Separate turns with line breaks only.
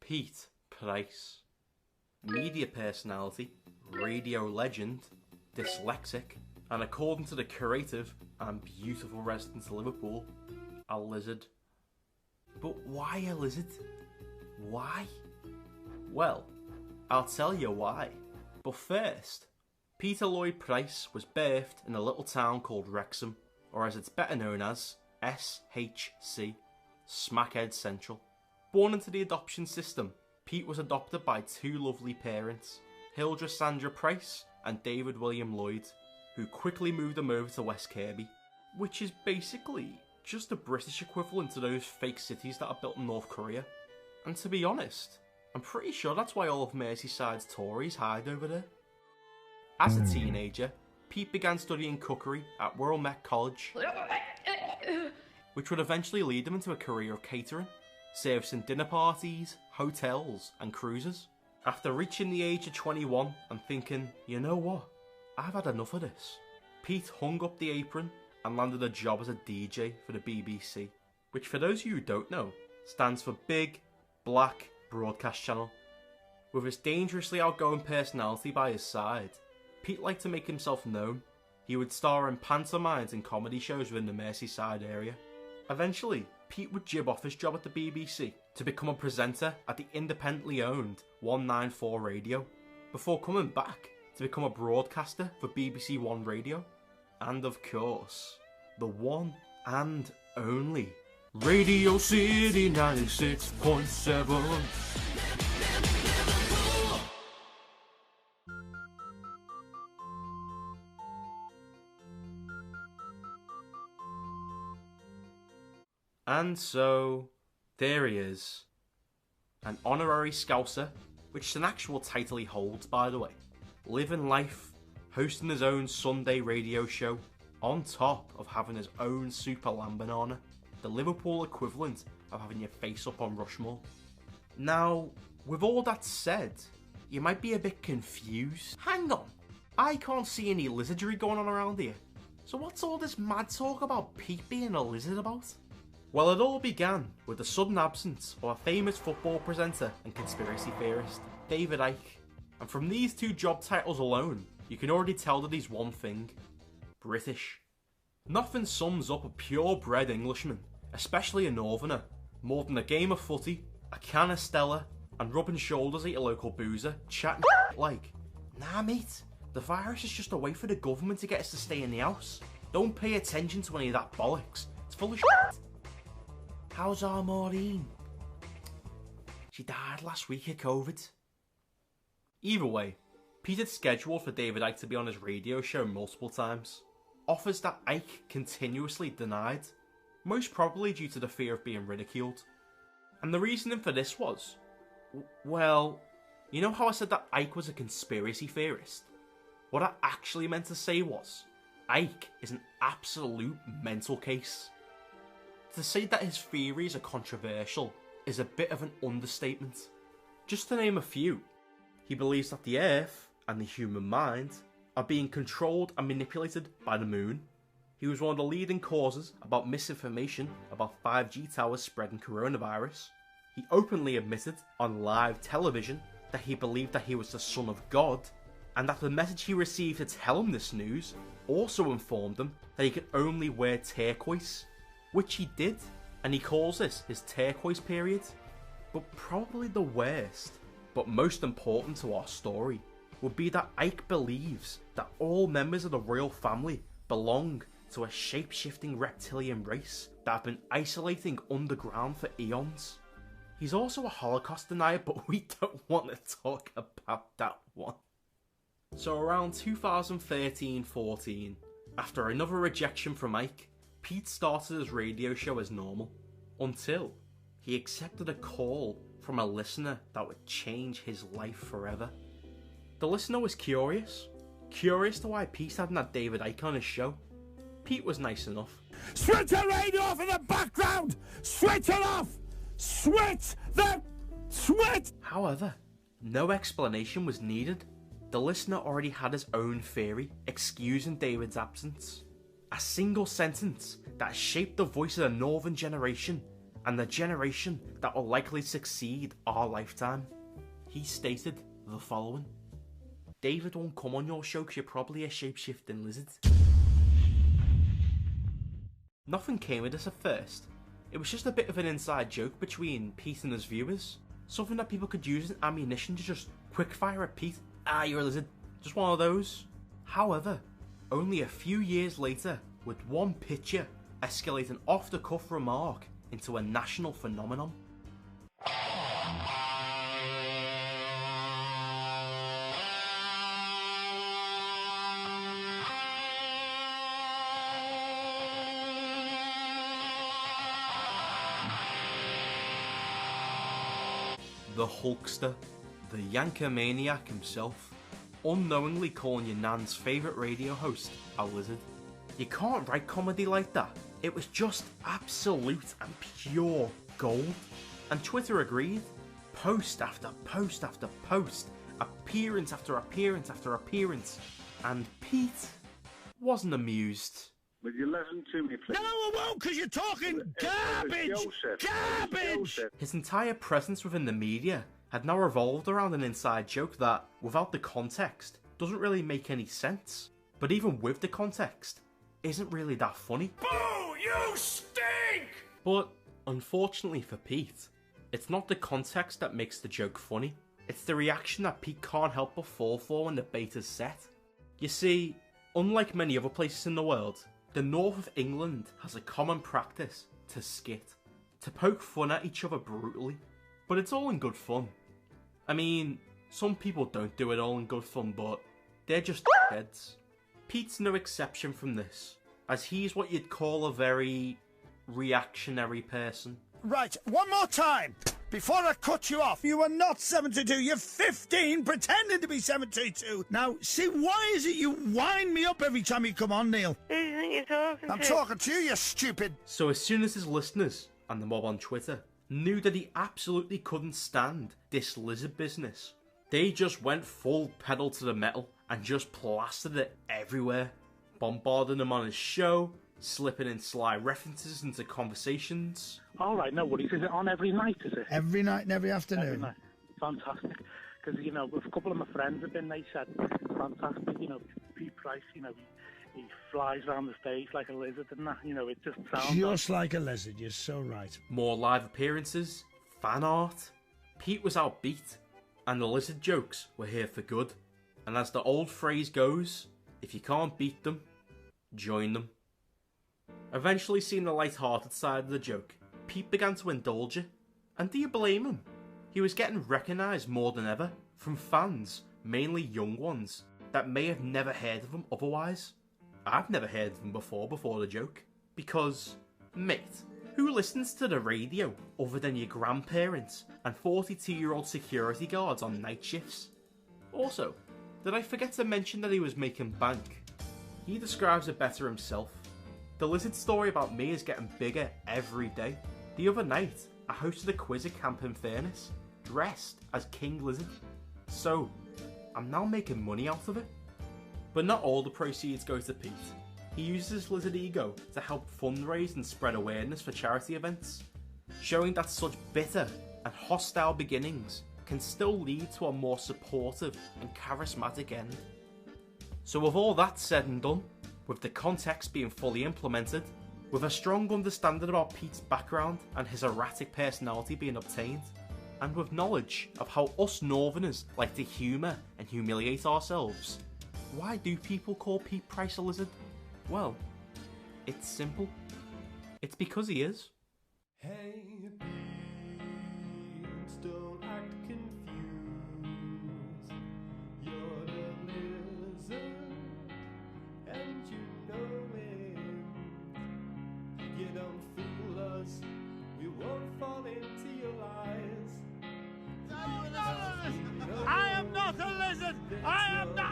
Pete Price. Media personality, radio legend, dyslexic, and according to the creative and beautiful residents of Liverpool, a lizard. But why a lizard? Why? Well, I'll tell you why. But first, Peter Lloyd Price was birthed in a little town called Wrexham, or as it's better known as, SHC, Smackhead Central. Born into the adoption system, Pete was adopted by two lovely parents, Hildra Sandra Price and David William Lloyd, who quickly moved him over to West Kirby, which is basically just a British equivalent to those fake cities that are built in North Korea. And to be honest, I'm pretty sure that's why all of Merseyside's Tories hide over there. As a teenager, Pete began studying cookery at Royal Met College, which would eventually lead him into a career of catering, servicing dinner parties, hotels and cruises. After reaching the age of 21 and thinking, you know what, I've had enough of this, Pete hung up the apron and landed a job as a DJ for the BBC, which for those of you who don't know, stands for Big Black Broadcast Channel. With his dangerously outgoing personality by his side, Pete liked to make himself known. He would star in pantomimes and comedy shows within the Merseyside area. Eventually, Pete would jib off his job at the BBC to become a presenter at the independently owned 194 Radio, before coming back to become a broadcaster for BBC One Radio, and of course, the one and only Radio City 96.7. And so, there he is. An honorary Scouser, which is an actual title he holds, by the way. Living life, hosting his own Sunday radio show, on top of having his own Super Lambanana, the Liverpool equivalent of having your face up on Rushmore. Now, with all that said, you might be a bit confused. Hang on, I can't see any lizardry going on around here. So what's all this mad talk about Pete being a lizard about? Well, it all began with the sudden absence of a famous football presenter and conspiracy theorist, David Icke. And from these two job titles alone, you can already tell that he's one thing: British. Nothing sums up a purebred Englishman, especially a northerner, more than a game of footy, a can of Stella, and rubbing shoulders at your local boozer, chatting like, nah mate, the virus is just a way for the government to get us to stay in the house. Don't pay attention to any of that bollocks, it's full of shit. How's our Maureen? She died last week of COVID. Either way, Pete had scheduled for David Icke to be on his radio show multiple times. Offers that Icke continuously denied, most probably due to the fear of being ridiculed. And the reasoning for this was, well, you know how I said that Icke was a conspiracy theorist? What I actually meant to say was, Icke is an absolute mental case. To say that his theories are controversial is a bit of an understatement. Just to name a few, he believes that the Earth and the human mind are being controlled and manipulated by the moon. He was one of the leading causes about misinformation about 5G towers spreading coronavirus. He openly admitted on live television that he believed that he was the son of God, and that the message he received to tell him this news also informed him that he could only wear turquoise, which he did, and he calls this his turquoise period. But probably the worst, but most important to our story, would be that Icke believes that all members of the royal family belong to a shape-shifting reptilian race that have been isolating underground for eons. He's also a Holocaust denier, but we don't want to talk about that one. So around 2013-14, after another rejection from Icke, Pete started his radio show as normal, until he accepted a call from a listener that would change his life forever. The listener was curious to why Pete hadn't had David Icke on his show. Pete was nice enough.
Switch the radio off in the background! Switch it off! Switch!
However, no explanation was needed. The listener already had his own theory, excusing David's absence. A single sentence that shaped the voice of the northern generation and the generation that will likely succeed our lifetime. He stated the following: David won't come on your show because you're probably a shape-shifting lizard. Nothing came of this at first. It was just a bit of an inside joke between Pete and his viewers. Something that people could use as ammunition to just quickfire at Pete. Ah, you're a lizard. Just one of those. However, only a few years later, with one picture escalating off-the-cuff remark into a national phenomenon. The Hulkster, the Yankomaniac himself, unknowingly calling your nan's favourite radio host a lizard. You can't write comedy like that. It was just absolute and pure gold. And Twitter agreed. Post after post after post, appearance after appearance after appearance. And Pete wasn't amused.
Will you listen to me, please?
No, I won't, because you're talking garbage! Garbage!
His entire presence within the media had now revolved around an inside joke that, without the context, doesn't really make any sense. But even with the context, isn't really that funny.
Boo! You stink!
But, unfortunately for Pete, it's not the context that makes the joke funny. It's the reaction that Pete can't help but fall for when the bait is set. You see, unlike many other places in the world, the north of England has a common practice to skit, to poke fun at each other brutally. But it's all in good fun. I mean, some people don't do it all in good fun, but they're just heads. Pete's no exception from this, as he's what you'd call a very reactionary person.
Right, one more time, before I cut you off. You are not 72, you're 15, pretending to be 72. Now, see, why is it you wind me up every time you come on, Neil?
Who do you think you're talking to?
I'm talking to you, you stupid.
So as soon as his listeners, and the mob on Twitter, knew that he absolutely couldn't stand this lizard business, they just went full pedal to the metal and just plastered it everywhere, bombarding him on his show, slipping in sly references into conversations.
All right, no worries. Is it on every night, is it?
Every night and every afternoon.
Every night. Fantastic. Because, you know, a couple of my friends have been, they said, fantastic, you know, Pete Price, you know, he flies around the stage like a lizard and that, you know, it just sounds...
Just like a lizard, you're so right.
More live appearances, fan art. Pete was outbeat, and the lizard jokes were here for good. And as the old phrase goes, if you can't beat them, join them. Eventually seeing the light-hearted side of the joke, Pete began to indulge it. And do you blame him? He was getting recognised more than ever from fans, mainly young ones, that may have never heard of him otherwise. I've never heard of him before the joke. Because, mate, who listens to the radio other than your grandparents and 42-year-old security guards on night shifts? Also, did I forget to mention that he was making bank? He describes it better himself. The lizard story about me is getting bigger every day. The other night, I hosted a quiz at Camp Infernus, dressed as King Lizard. So, I'm now making money out of it. But not all the proceeds go to Pete. He uses his lizard ego to help fundraise and spread awareness for charity events, showing that such bitter and hostile beginnings can still lead to a more supportive and charismatic end. So with all that said and done, with the context being fully implemented, with a strong understanding about Pete's background and his erratic personality being obtained, and with knowledge of how us Northerners like to humour and humiliate ourselves, why do people call Pete Price a lizard? Well, it's simple. It's because he is.
Hey, Pete, don't act confused. You're the lizard, and you know it. You don't fool us, we won't fall into your lies.
I am not a lizard! I am not